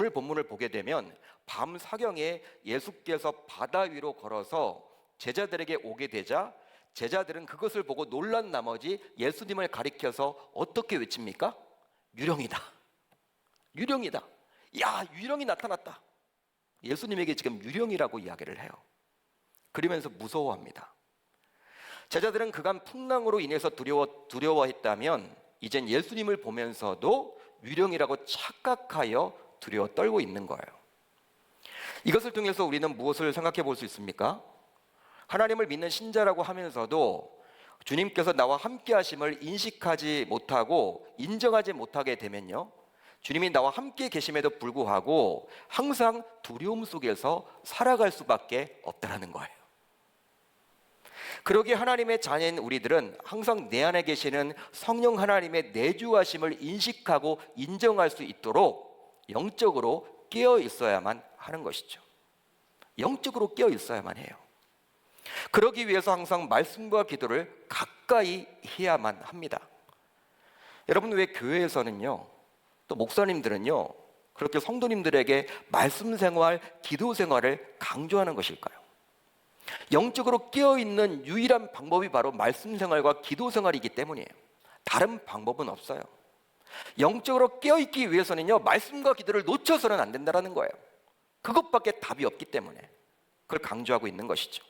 오늘 본문을 보게 되면 밤 사경에 예수께서 바다 위로 걸어서 제자들에게 오게 되자 제자들은 그것을 보고 놀란 나머지 예수님을 가리켜서 어떻게 외칩니까? 유령이다. 유령이다. 야, 유령이 나타났다. 예수님에게 지금 유령이라고 이야기를 해요. 그러면서 무서워합니다. 제자들은 그간 풍랑으로 인해서 두려워했다면 이젠 예수님을 보면서도 유령이라고 착각하여 두려워 떨고 있는 거예요. 이것을 통해서 우리는 무엇을 생각해 볼 수 있습니까? 하나님을 믿는 신자라고 하면서도 주님께서 나와 함께 하심을 인식하지 못하고 인정하지 못하게 되면요, 주님이 나와 함께 계심에도 불구하고 항상 두려움 속에서 살아갈 수밖에 없다라는 거예요. 그러기에 하나님의 자녀인 우리들은 항상 내 안에 계시는 성령 하나님의 내주하심을 인식하고 인정할 수 있도록 영적으로 깨어 있어야만 하는 것이죠. 영적으로 깨어 있어야만 해요. 그러기 위해서 항상 말씀과 기도를 가까이 해야만 합니다. 여러분, 왜 교회에서는요, 또 목사님들은요, 그렇게 성도님들에게 말씀 생활, 기도 생활을 강조하는 것일까요? 영적으로 깨어있는 유일한 방법이 바로 말씀 생활과 기도 생활이기 때문이에요. 다른 방법은 없어요. 영적으로 깨어있기 위해서는요, 말씀과 기도를 놓쳐서는 안 된다는 거예요. 그것밖에 답이 없기 때문에 그걸 강조하고 있는 것이죠.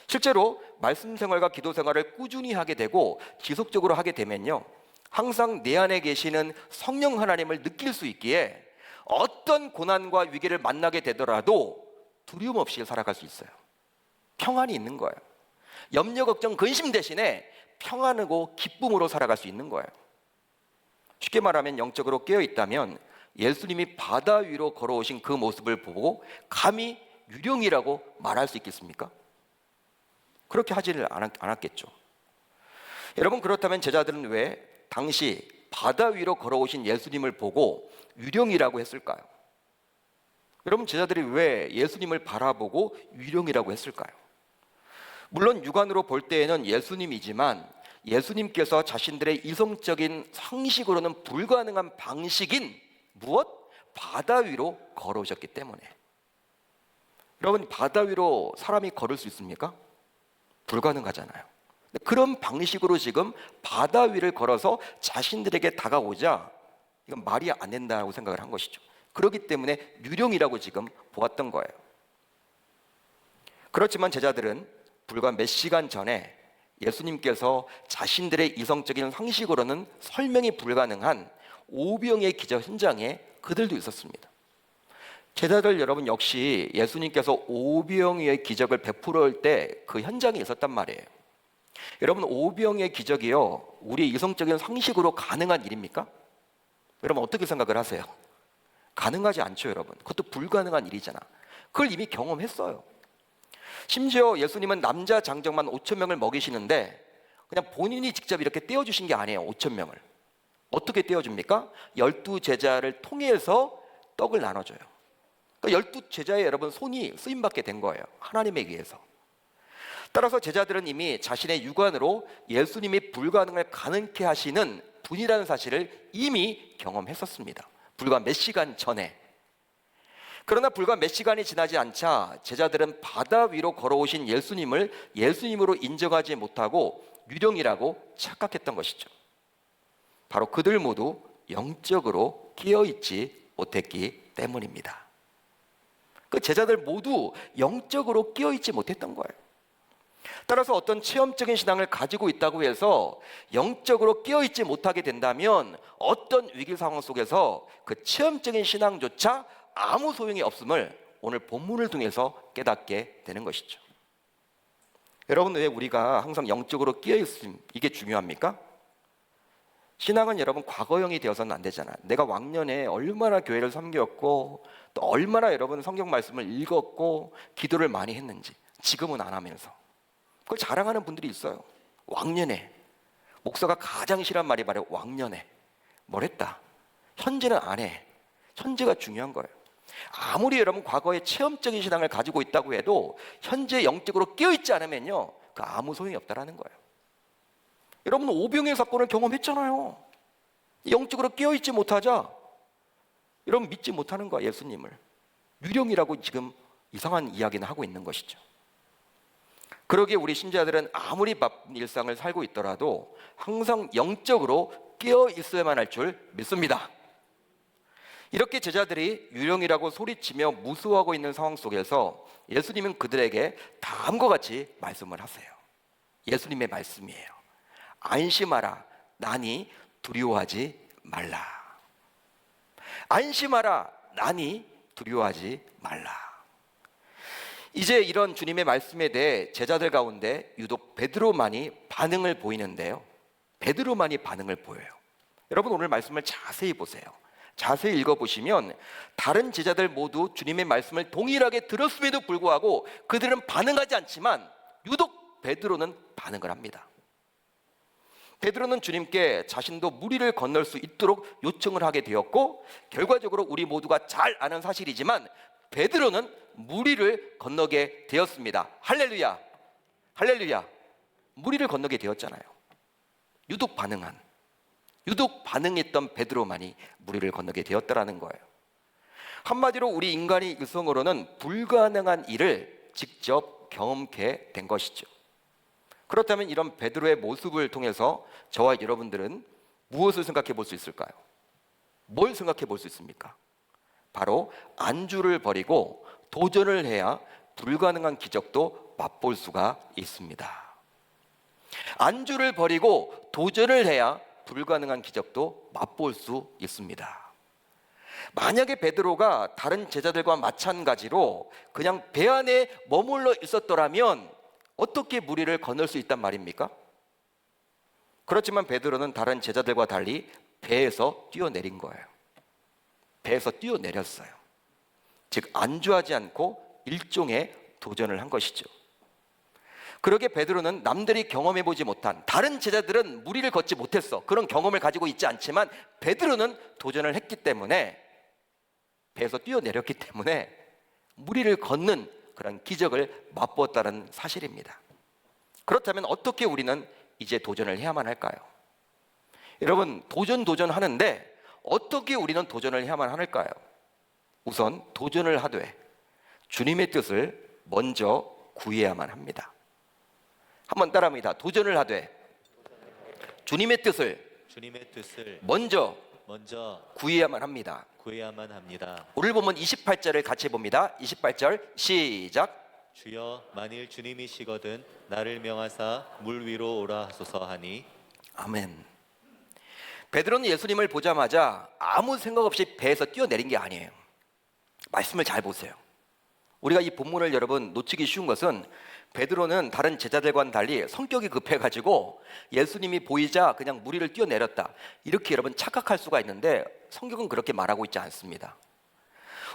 실제로 말씀 생활과 기도 생활을 꾸준히 하게 되고 지속적으로 하게 되면요, 항상 내 안에 계시는 성령 하나님을 느낄 수 있기에 어떤 고난과 위기를 만나게 되더라도 두려움 없이 살아갈 수 있어요. 평안이 있는 거예요. 염려, 걱정, 근심 대신에 평안하고 기쁨으로 살아갈 수 있는 거예요. 쉽게 말하면 영적으로 깨어있다면 예수님이 바다 위로 걸어오신 그 모습을 보고 감히 유령이라고 말할 수 있겠습니까? 그렇게 하지를 않았겠죠. 여러분, 그렇다면 제자들은 왜 당시 바다 위로 걸어오신 예수님을 보고 유령이라고 했을까요? 여러분, 제자들이 왜 예수님을 바라보고 유령이라고 했을까요? 물론 육안으로 볼 때에는 예수님이지만 예수님께서 자신들의 이성적인 상식으로는 불가능한 방식인 무엇? 바다 위로 걸어오셨기 때문에. 여러분, 바다 위로 사람이 걸을 수 있습니까? 불가능하잖아요. 그런 방식으로 지금 바다 위를 걸어서 자신들에게 다가오자 이건 말이 안 된다고 생각을 한 것이죠. 그렇기 때문에 유령이라고 지금 보았던 거예요. 그렇지만 제자들은 불과 몇 시간 전에 예수님께서 자신들의 이성적인 상식으로는 설명이 불가능한 오병의 기적 현장에 그들도 있었습니다. 제자들 여러분 역시 예수님께서 오병이의 기적을 베풀을 때 그 현장에 있었단 말이에요. 여러분, 오병의 기적이요, 우리 이성적인 상식으로 가능한 일입니까? 여러분, 어떻게 생각을 하세요? 가능하지 않죠, 여러분. 그것도 불가능한 일이잖아. 그걸 이미 경험했어요. 심지어 예수님은 남자 장정만 5천 명을 먹이시는데 그냥 본인이 직접 이렇게 떼어주신 게 아니에요. 5천 명을 어떻게 떼어줍니까? 12제자를 통해서 떡을 나눠줘요. 그러니까 12제자의 여러분 손이 쓰임받게 된 거예요. 하나님에 의해서. 따라서 제자들은 이미 자신의 육안으로 예수님이 불가능을 가능케 하시는 분이라는 사실을 이미 경험했었습니다. 불과 몇 시간 전에. 그러나 불과 몇 시간이 지나지 않자 제자들은 바다 위로 걸어오신 예수님을 예수님으로 인정하지 못하고 유령이라고 착각했던 것이죠. 바로 그들 모두 영적으로 깨어있지 못했기 때문입니다. 그 제자들 모두 영적으로 깨어있지 못했던 거예요. 따라서 어떤 체험적인 신앙을 가지고 있다고 해서 영적으로 깨어있지 못하게 된다면 어떤 위기 상황 속에서 그 체험적인 신앙조차 아무 소용이 없음을 오늘 본문을 통해서 깨닫게 되는 것이죠. 여러분, 왜 우리가 항상 영적으로 깨어있음, 이게 중요합니까? 신앙은 여러분 과거형이 되어서는 안 되잖아. 내가 왕년에 얼마나 교회를 섬겼고 또 얼마나 여러분 성경 말씀을 읽었고 기도를 많이 했는지 지금은 안 하면서 그걸 자랑하는 분들이 있어요. 왕년에. 목사가 가장 싫어한 말이 말이에요. 왕년에 뭘 했다. 현재는 안 해. 현재가 중요한 거예요. 아무리 여러분 과거에 체험적인 신앙을 가지고 있다고 해도 현재 영적으로 깨어있지 않으면요, 그 아무 소용이 없다라는 거예요. 여러분, 오병의 사건을 경험했잖아요. 영적으로 깨어있지 못하자 여러분 믿지 못하는 거야, 예수님을. 유령이라고 지금 이상한 이야기는 하고 있는 것이죠. 그러기에 우리 신자들은 아무리 바쁜 일상을 살고 있더라도 항상 영적으로 깨어 있어야만 할 줄 믿습니다. 이렇게 제자들이 유령이라고 소리치며 무서워하고 있는 상황 속에서 예수님은 그들에게 다음과 같이 말씀을 하세요. 예수님의 말씀이에요. 안심하라, 나니 두려워하지 말라. 안심하라, 나니 두려워하지 말라. 이제 이런 주님의 말씀에 대해 제자들 가운데 유독 베드로만이 반응을 보이는데요. 베드로만이 반응을 보여요. 여러분 오늘 말씀을 자세히 보세요. 자세히 읽어보시면 다른 제자들 모두 주님의 말씀을 동일하게 들었음에도 불구하고 그들은 반응하지 않지만 유독 베드로는 반응을 합니다. 베드로는 주님께 자신도 무리를 건널 수 있도록 요청을 하게 되었고, 결과적으로 우리 모두가 잘 아는 사실이지만 베드로는 무리를 건너게 되었습니다. 할렐루야, 할렐루야. 무리를 건너게 되었잖아요. 유독 반응했던 베드로만이 무리를 건너게 되었다라는 거예요. 한마디로 우리 인간이 유성으로는 불가능한 일을 직접 경험케 된 것이죠. 그렇다면 이런 베드로의 모습을 통해서 저와 여러분들은 무엇을 생각해 볼 수 있을까요? 뭘 생각해 볼 수 있습니까? 바로 안주를 버리고 도전을 해야 불가능한 기적도 맛볼 수가 있습니다. 안주를 버리고 도전을 해야 불가능한 기적도 맛볼 수 있습니다. 만약에 베드로가 다른 제자들과 마찬가지로 그냥 배 안에 머물러 있었더라면 어떻게 무리를 건널 수 있단 말입니까? 그렇지만 베드로는 다른 제자들과 달리 배에서 뛰어내린 거예요. 배에서 뛰어내렸어요. 즉 안주하지 않고 일종의 도전을 한 것이죠. 그러게 베드로는 남들이 경험해보지 못한, 다른 제자들은 무리를 걷지 못했어, 그런 경험을 가지고 있지 않지만 베드로는 도전을 했기 때문에, 배에서 뛰어내렸기 때문에 무리를 걷는 그런 기적을 맛보았다는 사실입니다. 그렇다면 어떻게 우리는 이제 도전을 해야만 할까요? 여러분 도전하는데 어떻게 우리는 도전을 해야만 할까요? 우선 도전을 하되 주님의 뜻을 먼저 구해야만 합니다. 한번 따라합니다. 도전을 하되 주님의 뜻을 먼저 구해야만 합니다. 오늘 보면 28절을 같이 봅니다. 28절 시작. 주여 만일 주님이시거든 나를 명하사 물 위로 오라 하소서 하니. 아멘. 베드로는 예수님을 보자마자 아무 생각 없이 배에서 뛰어내린 게 아니에요. 말씀을 잘 보세요. 우리가 이 본문을 여러분 놓치기 쉬운 것은 베드로는 다른 제자들과는 달리 성격이 급해가지고 예수님이 보이자 그냥 무리를 뛰어내렸다, 이렇게 여러분 착각할 수가 있는데 성경은 그렇게 말하고 있지 않습니다.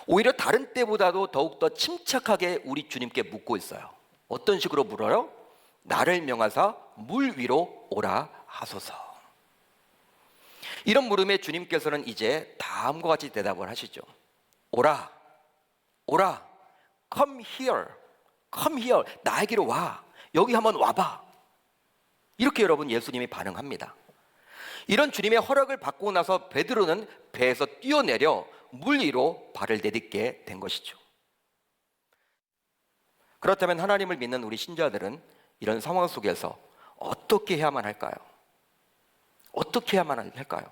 오히려 다른 때보다도 더욱더 침착하게 우리 주님께 묻고 있어요. 어떤 식으로 물어요? 나를 명하사 물 위로 오라 하소서. 이런 물음에 주님께서는 이제 다음과 같이 대답을 하시죠. 오라, come here, 나에게로 와, 여기 한번 와봐. 이렇게 여러분 예수님이 반응합니다. 이런 주님의 허락을 받고 나서 베드로는 배에서 뛰어내려 물 위로 발을 내딛게 된 것이죠. 그렇다면 하나님을 믿는 우리 신자들은 이런 상황 속에서 어떻게 해야만 할까요? 어떻게 해야만 할까요?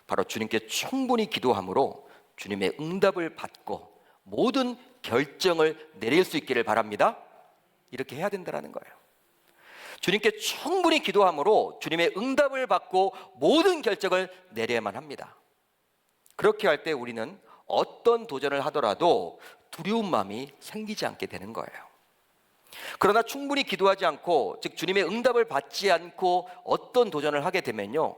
바로 주님께 충분히 기도함으로 주님의 응답을 받고 모든 결정을 내릴 수 있기를 바랍니다. 이렇게 해야 된다는 거예요. 주님께 충분히 기도함으로 주님의 응답을 받고 모든 결정을 내려야만 합니다. 그렇게 할 때 우리는 어떤 도전을 하더라도 두려운 마음이 생기지 않게 되는 거예요. 그러나 충분히 기도하지 않고, 즉 주님의 응답을 받지 않고 어떤 도전을 하게 되면요,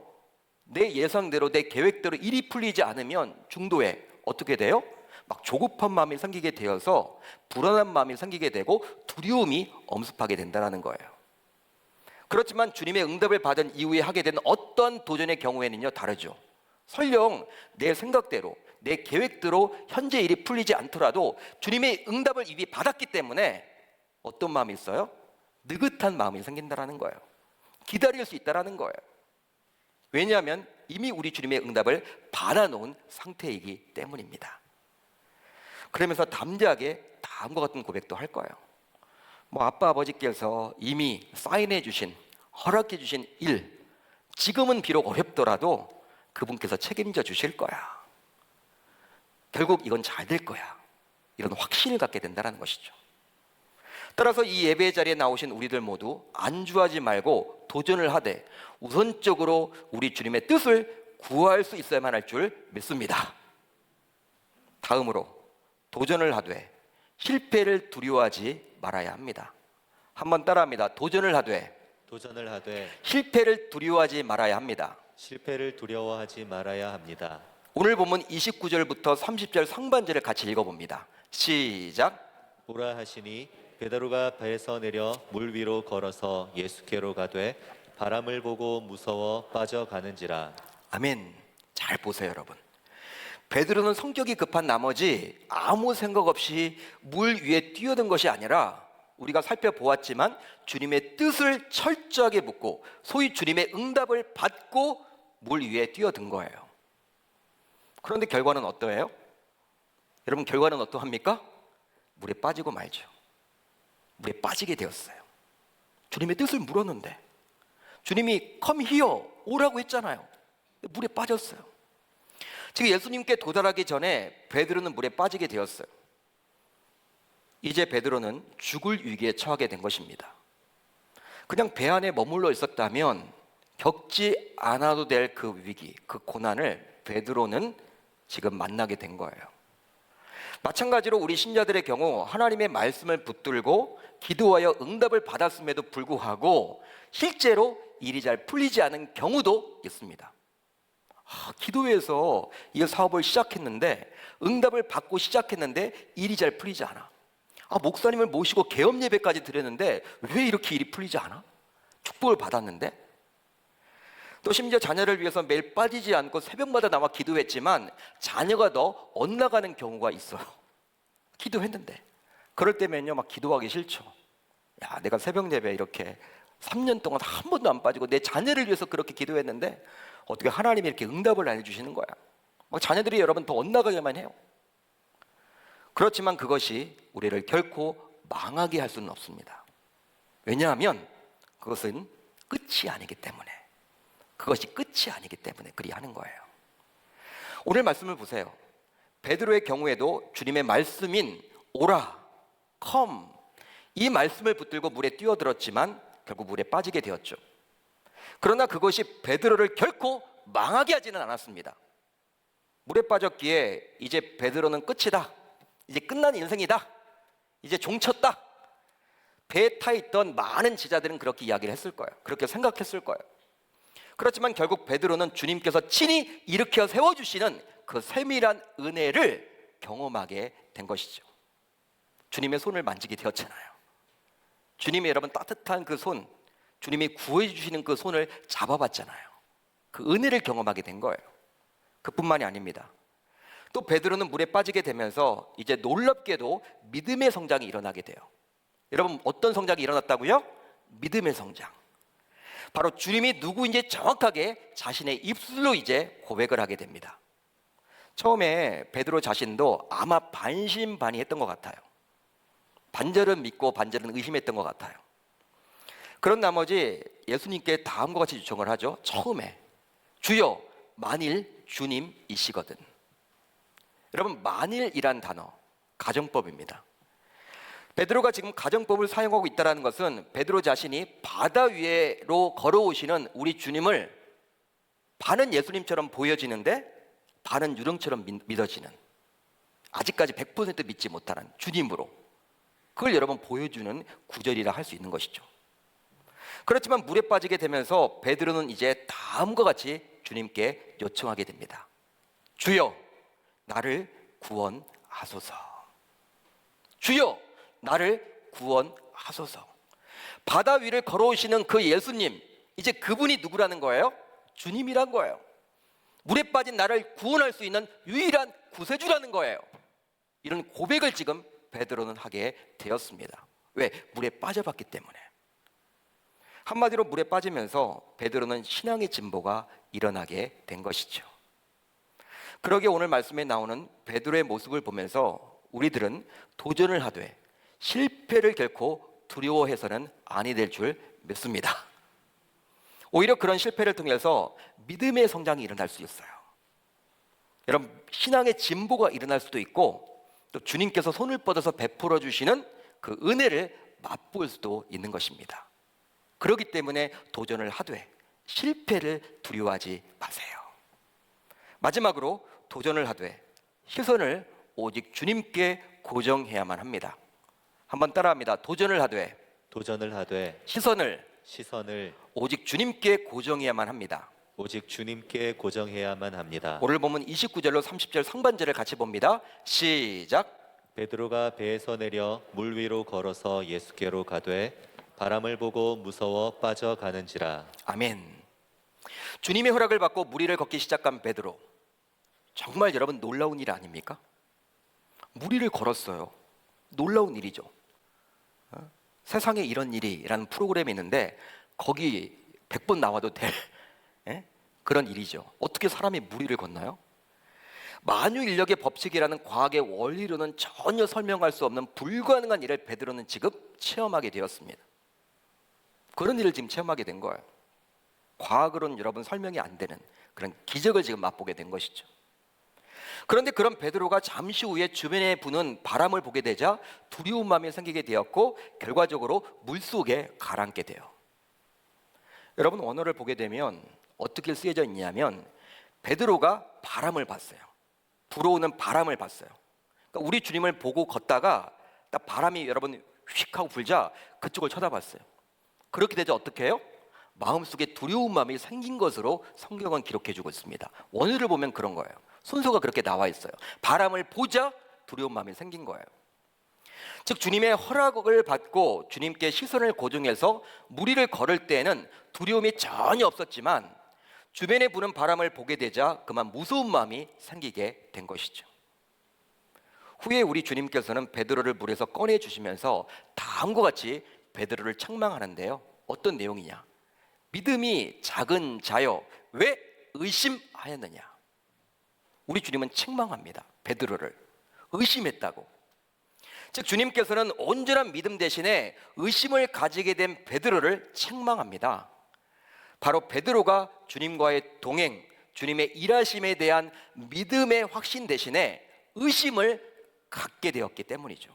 내 예상대로 내 계획대로 일이 풀리지 않으면 중도에 어떻게 돼요? 막 조급한 마음이 생기게 되어서 불안한 마음이 생기게 되고 두려움이 엄습하게 된다는 거예요. 그렇지만 주님의 응답을 받은 이후에 하게 되는 어떤 도전의 경우에는요 다르죠. 설령 내 생각대로 내 계획대로 현재 일이 풀리지 않더라도 주님의 응답을 이미 받았기 때문에 어떤 마음이 있어요? 느긋한 마음이 생긴다는 거예요. 기다릴 수 있다는 거예요. 왜냐하면 이미 우리 주님의 응답을 받아놓은 상태이기 때문입니다. 그러면서 담대하게 다음과 같은 고백도 할 거예요. 아빠 아버지께서 이미 사인해 주신, 허락해 주신 일, 지금은 비록 어렵더라도 그분께서 책임져 주실 거야. 결국 이건 잘 될 거야. 이런 확신을 갖게 된다는 것이죠. 따라서 이 예배 자리에 나오신 우리들 모두 안주하지 말고 도전을 하되 우선적으로 우리 주님의 뜻을 구할 수 있어야만 할 줄 믿습니다. 다음으로 도전을 하되 실패를 두려워하지 말아야 합니다. 한번 따라합니다. 도전을 하되 실패를 두려워하지 말아야 합니다. 실패를 두려워하지 말아야 합니다. 오늘 본문 29절부터 30절 상반절을 같이 읽어봅니다. 시작. 보라 하시니 베드로가 배에서 내려 물 위로 걸어서 예수께로 가되 바람을 보고 무서워 빠져가는지라. 아멘. 잘 보세요, 여러분. 베드로는 성격이 급한 나머지 아무 생각 없이 물 위에 뛰어든 것이 아니라 우리가 살펴보았지만 주님의 뜻을 철저하게 묻고 소위 주님의 응답을 받고 물 위에 뛰어든 거예요. 그런데 결과는 어떠해요? 여러분, 결과는 어떠합니까? 물에 빠지고 말죠. 물에 빠지게 되었어요. 주님의 뜻을 물었는데 주님이 come here, 오라고 했잖아요. 물에 빠졌어요. 지금 예수님께 도달하기 전에 베드로는 물에 빠지게 되었어요. 이제 베드로는 죽을 위기에 처하게 된 것입니다. 그냥 배 안에 머물러 있었다면 겪지 않아도 될 그 위기, 그 고난을 베드로는 지금 만나게 된 거예요. 마찬가지로 우리 신자들의 경우 하나님의 말씀을 붙들고 기도하여 응답을 받았음에도 불구하고 실제로 일이 잘 풀리지 않은 경우도 있습니다. 기도해서 이 사업을 시작했는데 응답을 받고 시작했는데 일이 잘 풀리지 않아. 목사님을 모시고 개업 예배까지 드렸는데 왜 이렇게 일이 풀리지 않아? 축복을 받았는데. 또 심지어 자녀를 위해서 매일 빠지지 않고 새벽마다 나와 기도했지만 자녀가 더 엇나가는 경우가 있어요. 기도했는데 그럴 때면요, 막 기도하기 싫죠. 내가 새벽 예배 이렇게 3년 동안 한 번도 안 빠지고 내 자녀를 위해서 그렇게 기도했는데 어떻게 하나님이 이렇게 응답을 안 해주시는 거야. 자녀들이 여러분 더 엇나가게만 해요. 그렇지만 그것이 우리를 결코 망하게 할 수는 없습니다. 왜냐하면 그것은 끝이 아니기 때문에, 그것이 끝이 아니기 때문에 그리 하는 거예요. 오늘 말씀을 보세요. 베드로의 경우에도 주님의 말씀인 오라, come, 이 말씀을 붙들고 물에 뛰어들었지만 결국 물에 빠지게 되었죠. 그러나 그것이 베드로를 결코 망하게 하지는 않았습니다. 물에 빠졌기에 이제 베드로는 끝이다, 이제 끝난 인생이다, 이제 종쳤다. 배에 타 있던 많은 제자들은 그렇게 이야기를 했을 거예요. 그렇게 생각했을 거예요. 그렇지만 결국 베드로는 주님께서 친히 일으켜 세워주시는 그 세밀한 은혜를 경험하게 된 것이죠. 주님의 손을 만지게 되었잖아요. 주님의 여러분 따뜻한 그 손, 주님이 구해주시는 그 손을 잡아봤잖아요. 그 은혜를 경험하게 된 거예요. 그뿐만이 아닙니다. 또 베드로는 물에 빠지게 되면서 이제 놀랍게도 믿음의 성장이 일어나게 돼요. 여러분, 어떤 성장이 일어났다고요? 믿음의 성장. 바로 주님이 누구인지 정확하게 자신의 입술로 이제 고백을 하게 됩니다. 처음에 베드로 자신도 아마 반신반의했던 것 같아요. 반절은 믿고 반절은 의심했던 것 같아요. 그런 나머지 예수님께 다음과 같이 요청을 하죠. 처음에 주여, 만일 주님이시거든. 여러분, 만일이란 단어 가정법입니다. 베드로가 지금 가정법을 사용하고 있다는 것은 베드로 자신이 바다 위로 걸어오시는 우리 주님을 반은 예수님처럼 보여지는데 반은 유령처럼 믿어지는, 아직까지 100% 믿지 못하는 주님으로, 그걸 여러분 보여주는 구절이라 할 수 있는 것이죠. 그렇지만 물에 빠지게 되면서 베드로는 이제 다음과 같이 주님께 요청하게 됩니다. 주여, 나를 구원하소서. 주여, 나를 구원하소서. 바다 위를 걸어오시는 그 예수님, 이제 그분이 누구라는 거예요? 주님이란 거예요. 물에 빠진 나를 구원할 수 있는 유일한 구세주라는 거예요. 이런 고백을 지금 베드로는 하게 되었습니다. 왜? 물에 빠져봤기 때문에. 한마디로 물에 빠지면서 베드로는 신앙의 진보가 일어나게 된 것이죠. 그러기에 오늘 말씀에 나오는 베드로의 모습을 보면서 우리들은 도전을 하되 실패를 결코 두려워해서는 아니 될 줄 믿습니다. 오히려 그런 실패를 통해서 믿음의 성장이 일어날 수 있어요. 여러분, 신앙의 진보가 일어날 수도 있고 또 주님께서 손을 뻗어서 베풀어 주시는 그 은혜를 맛볼 수도 있는 것입니다. 그렇기 때문에 도전을 하되 실패를 두려워하지 마세요. 마지막으로 도전을 하되 시선을 오직 주님께 고정해야만 합니다. 한번 따라합니다. 도전을 하되 시선을 오직 주님께 고정해야만 합니다. 오직 주님께 고정해야만 합니다. 오늘 보면 29절로 30절 상반절을 같이 봅니다. 시작. 베드로가 배에서 내려 물 위로 걸어서 예수께로 가되 바람을 보고 무서워 빠져가는지라. 아멘. 주님의 허락을 받고 물 위를 걷기 시작한 베드로, 정말 여러분 놀라운 일 아닙니까? 물 위를 걸었어요. 놀라운 일이죠. 세상에 이런 일이라는 프로그램이 있는데 거기 100번 나와도 될 그런 일이죠. 어떻게 사람이 물 위를 건나요? 만유 인력의 법칙이라는 과학의 원리로는 전혀 설명할 수 없는 불가능한 일을 베드로는 지금 체험하게 되었습니다. 그런 일을 지금 체험하게 된 거예요. 과학으로는 여러분 설명이 안 되는 그런 기적을 지금 맛보게 된 것이죠. 그런데 그런 베드로가 잠시 후에 주변에 부는 바람을 보게 되자 두려운 마음이 생기게 되었고 결과적으로 물속에 가라앉게 돼요. 여러분, 언어를 보게 되면 어떻게 쓰여져 있냐면 베드로가 바람을 봤어요. 불어오는 바람을 봤어요. 그러니까 우리 주님을 보고 걷다가 딱 바람이 여러분 휙 하고 불자 그쪽을 쳐다봤어요. 그렇게 되자 어떻게 해요? 마음속에 두려운 마음이 생긴 것으로 성경은 기록해주고 있습니다. 원어를 보면 그런 거예요. 순서가 그렇게 나와 있어요. 바람을 보자 두려운 마음이 생긴 거예요. 즉 주님의 허락을 받고 주님께 시선을 고정해서 물 위를 걸을 때에는 두려움이 전혀 없었지만 주변에 부는 바람을 보게 되자 그만 무서운 마음이 생기게 된 것이죠. 후에 우리 주님께서는 베드로를 물에서 꺼내 주시면서 다음과 같이 베드로를 책망하는데요. 어떤 내용이냐? 믿음이 작은 자여 왜 의심하였느냐? 우리 주님은 책망합니다. 베드로를 의심했다고. 즉 주님께서는 온전한 믿음 대신에 의심을 가지게 된 베드로를 책망합니다. 바로 베드로가 주님과의 동행, 주님의 일하심에 대한 믿음의 확신 대신에 의심을 갖게 되었기 때문이죠.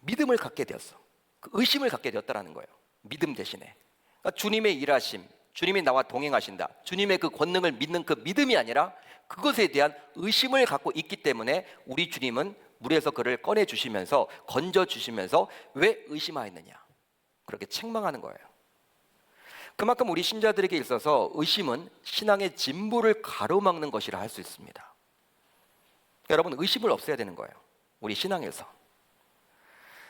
믿음을 갖게 되었어. 그 의심을 갖게 되었다는 거예요. 믿음 대신에. 그러니까 주님의 일하심, 주님이 나와 동행하신다, 주님의 그 권능을 믿는 그 믿음이 아니라 그것에 대한 의심을 갖고 있기 때문에 우리 주님은 물에서 그를 꺼내 주시면서 건져 주시면서 왜 의심하였느냐 그렇게 책망하는 거예요. 그만큼 우리 신자들에게 있어서 의심은 신앙의 진보를 가로막는 것이라 할 수 있습니다. 여러분, 의심을 없애야 되는 거예요. 우리 신앙에서.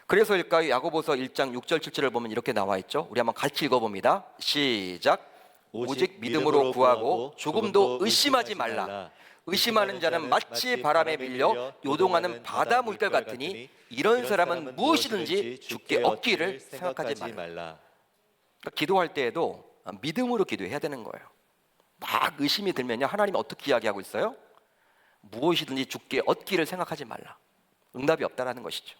그래서일까요? 야고보서 1장 6절 7절을 보면 이렇게 나와 있죠. 우리 한번 같이 읽어봅니다. 시작. 오직 믿음으로 구하고 조금도 의심하지 말라. 의심하는 자는 마치 바람에 밀려 요동하는 바다 물결 같으니 이런 사람은 무엇이든지 주께 얻기를 생각하지 말라. 그러니까 기도할 때에도 믿음으로 기도해야 되는 거예요. 막 의심이 들면요, 하나님 어떻게 이야기하고 있어요? 무엇이든지 주께 얻기를 생각하지 말라. 응답이 없다라는 것이죠.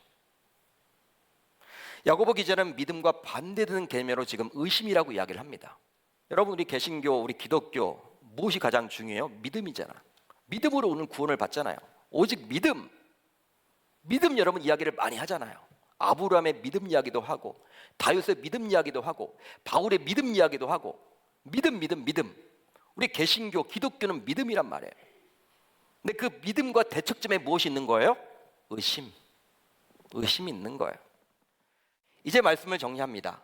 야고보 기자는 믿음과 반대되는 개념으로 지금 의심이라고 이야기를 합니다. 여러분, 우리 개신교, 우리 기독교 무엇이 가장 중요해요? 믿음이잖아. 믿음으로 오는 구원을 받잖아요. 오직 믿음. 믿음 여러분 이야기를 많이 하잖아요. 아브라함의 믿음 이야기도 하고 다윗의 믿음 이야기도 하고 바울의 믿음 이야기도 하고 믿음. 우리 개신교, 기독교는 믿음이란 말이에요. 근데 그 믿음과 대척점에 무엇이 있는 거예요? 의심이 있는 거예요. 이제 말씀을 정리합니다.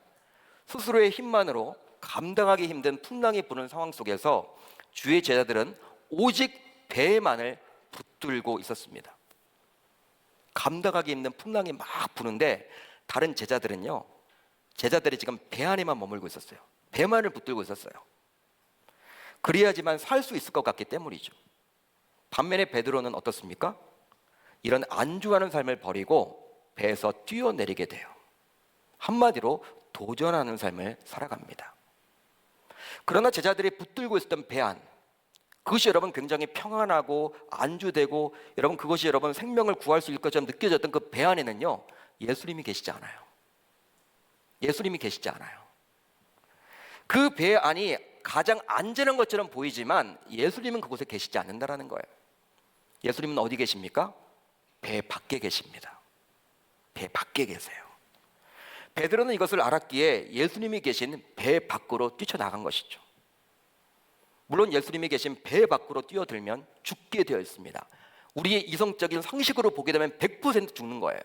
스스로의 힘만으로 감당하기 힘든 풍랑이 부는 상황 속에서 주의 제자들은 오직 배만을 붙들고 있었습니다. 감당하기 힘든 풍랑이 막 부는데 다른 제자들은요, 제자들이 지금 배 안에만 머물고 있었어요. 배만을 붙들고 있었어요. 그래야지만 살 수 있을 것 같기 때문이죠. 반면에 베드로는 어떻습니까? 이런 안주하는 삶을 버리고 배에서 뛰어내리게 돼요. 한마디로 도전하는 삶을 살아갑니다. 그러나 제자들이 붙들고 있었던 배 안, 그것이 여러분 굉장히 평안하고 안주되고 여러분 그것이 여러분 생명을 구할 수 있을 것처럼 느껴졌던 그 배 안에는요, 예수님이 계시지 않아요. 예수님이 계시지 않아요. 그 배 안이 가장 안전한 것처럼 보이지만 예수님은 그곳에 계시지 않는다라는 거예요. 예수님은 어디 계십니까? 배 밖에 계십니다. 배 밖에 계세요. 베드로는 이것을 알았기에 예수님이 계신 배 밖으로 뛰쳐나간 것이죠. 물론 예수님이 계신 배 밖으로 뛰어들면 죽게 되어 있습니다. 우리의 이성적인 상식으로 보게 되면 100% 죽는 거예요.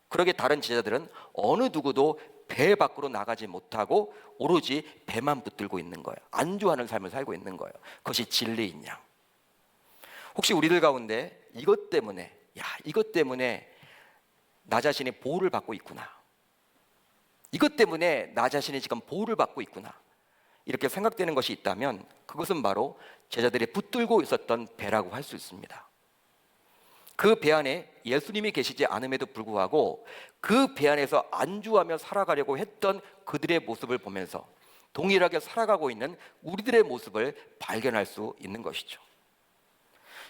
그러기에 다른 제자들은 어느 누구도 배 밖으로 나가지 못하고 오로지 배만 붙들고 있는 거예요. 안주하는 삶을 살고 있는 거예요. 그것이 진리인 양. 혹시 우리들 가운데 이것 때문에 나 자신이 보호를 받고 있구나, 이것 때문에 나 자신이 지금 보호를 받고 있구나, 이렇게 생각되는 것이 있다면 그것은 바로 제자들이 붙들고 있었던 배라고 할 수 있습니다. 그 배 안에 예수님이 계시지 않음에도 불구하고 그 배 안에서 안주하며 살아가려고 했던 그들의 모습을 보면서 동일하게 살아가고 있는 우리들의 모습을 발견할 수 있는 것이죠.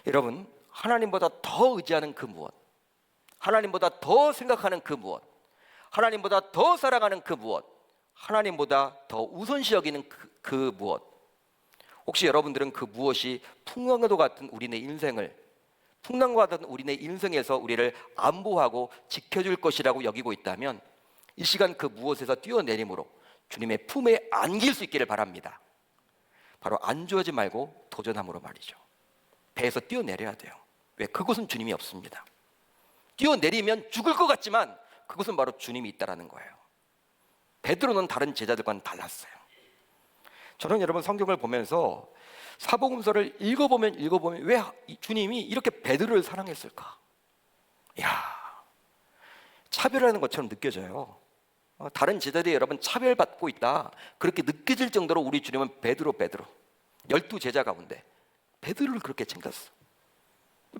여러분, 하나님보다 더 의지하는 그 무엇, 하나님보다 더 생각하는 그 무엇, 하나님보다 더 사랑하는 그 무엇, 하나님보다 더 우선시 여기는 그 무엇, 혹시 여러분들은 그 무엇이 풍랑과도 같은 우리네 인생을, 풍랑과 같은 우리네 인생에서 우리를 안보하고 지켜줄 것이라고 여기고 있다면 이 시간 그 무엇에서 뛰어내림으로 주님의 품에 안길 수 있기를 바랍니다. 바로 안주하지 말고 도전함으로 말이죠. 배에서 뛰어내려야 돼요. 왜? 그곳은 주님이 없습니다. 뛰어내리면 죽을 것 같지만 그것은 바로 주님이 있다라는 거예요. 베드로는 다른 제자들과는 달랐어요. 저는 여러분 성경을 보면서 사복음서를 읽어보면 왜 주님이 이렇게 베드로를 사랑했을까? 차별하는 것처럼 느껴져요. 다른 제자들이 여러분 차별받고 있다, 그렇게 느껴질 정도로 우리 주님은 베드로 12제자 가운데 베드로를 그렇게 챙겼어.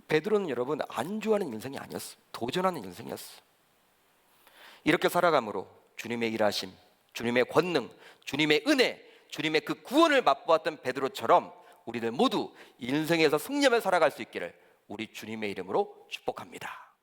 베드로는 여러분 안주하는 인생이 아니었어. 도전하는 인생이었어. 이렇게 살아감으로 주님의 일하심, 주님의 권능, 주님의 은혜, 주님의 그 구원을 맛보았던 베드로처럼 우리들 모두 인생에서 승리하며 살아갈 수 있기를 우리 주님의 이름으로 축복합니다.